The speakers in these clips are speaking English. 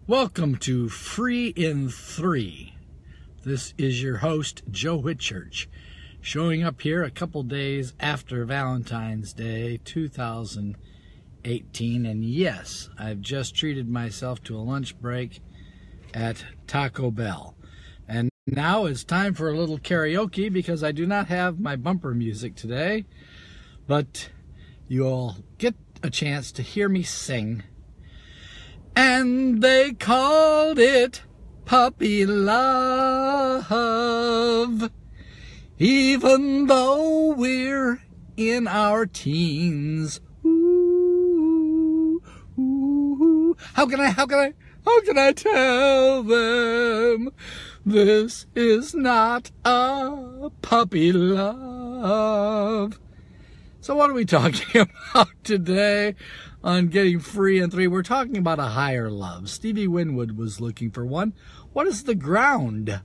Welcome to Free in 3. This is your host, Joe Whitchurch, showing up here a couple days after Valentine's Day 2018. And yes, I've just treated myself to a lunch break at Taco Bell. And now it's time for a little karaoke because I do not have my bumper music today, but you'll get a chance to hear me sing. And they called it puppy love, even though we're in our teens. Ooh, ooh. How can I tell them this is not a puppy love? So what are we talking about today on Getting Free in 3? We're talking about a higher love. Stevie Winwood was looking for one. What is the ground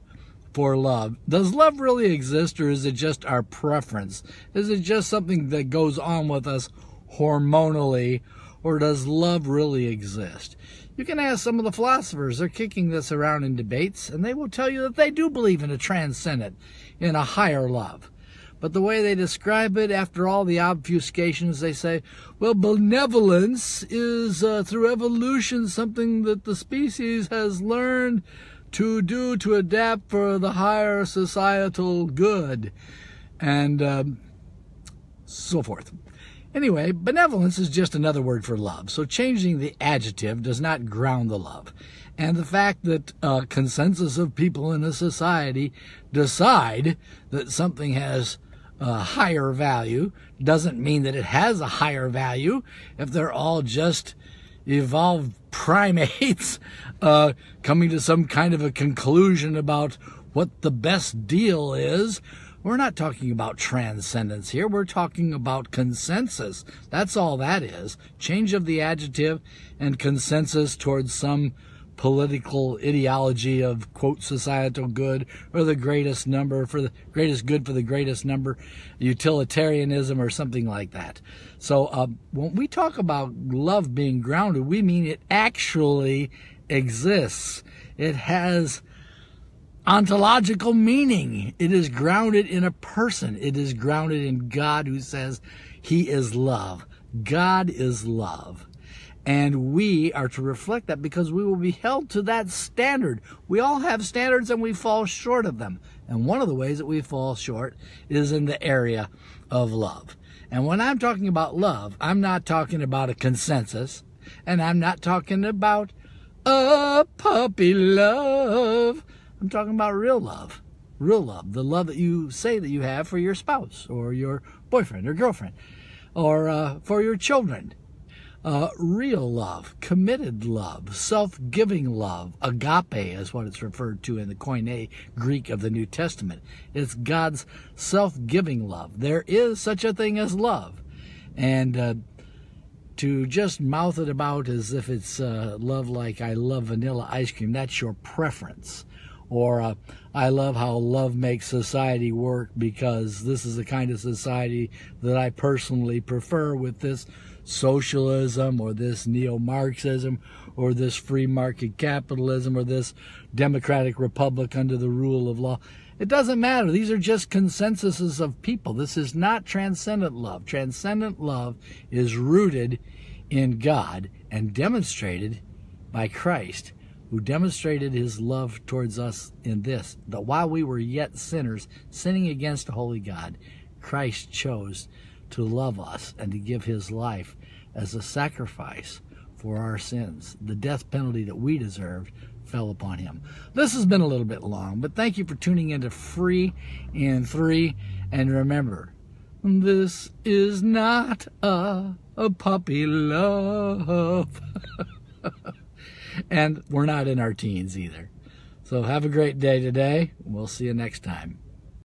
for love? Does love really exist, or is it just our preference? Is it just something that goes on with us hormonally, or does love really exist? You can ask some of the philosophers. They're kicking this around in debates, and they will tell you that they do believe in a transcendent, in a higher love. But the way they describe it, after all the obfuscations, they say, well, benevolence is, through evolution, something that the species has learned to do to adapt for the higher societal good, and so forth. Anyway, benevolence is just another word for love. So changing the adjective does not ground the love. And the fact that a consensus of people in a society decide that something has a higher value doesn't mean that it has a higher value. If they're all just evolved primates coming to some kind of a conclusion about what the best deal is, we're not talking about transcendence here. We're talking about consensus. That's all that is. Change of the adjective and consensus towards some political ideology of, quote, societal good, or the greatest number for the greatest good for the greatest number, utilitarianism, or something like that. So when we talk about love being grounded, we mean it actually exists. It has ontological meaning. It is grounded in a person. It is grounded in God, who says he is love. God is love. And we are to reflect that because we will be held to that standard. We all have standards and we fall short of them. And one of the ways that we fall short is in the area of love. And when I'm talking about love, I'm not talking about a consensus, and I'm not talking about a puppy love. I'm talking about real love. Real love. The love that you say that you have for your spouse or your boyfriend or girlfriend, or for your children. Real love, committed love, self-giving love. Agape is what it's referred to in the Koine Greek of the New Testament. It's God's self-giving love. There is such a thing as love. And to just mouth it about as if it's love like I love vanilla ice cream, that's your preference. Or I love how love makes society work because this is the kind of society that I personally prefer, with this socialism or this neo-Marxism or this free market capitalism or this democratic republic under the rule of law. It doesn't matter. These are just consensuses of people. This is not transcendent love. Transcendent love is rooted in God and demonstrated by Christ, who demonstrated his love towards us in this, that while we were yet sinners, sinning against a holy God, Christ chose to love us and to give his life as a sacrifice for our sins. The death penalty that we deserved fell upon him. This has been a little bit long, but thank you for tuning into Free in 3. And remember, this is not a puppy love. And we're not in our teens either. So have a great day today. We'll see you next time.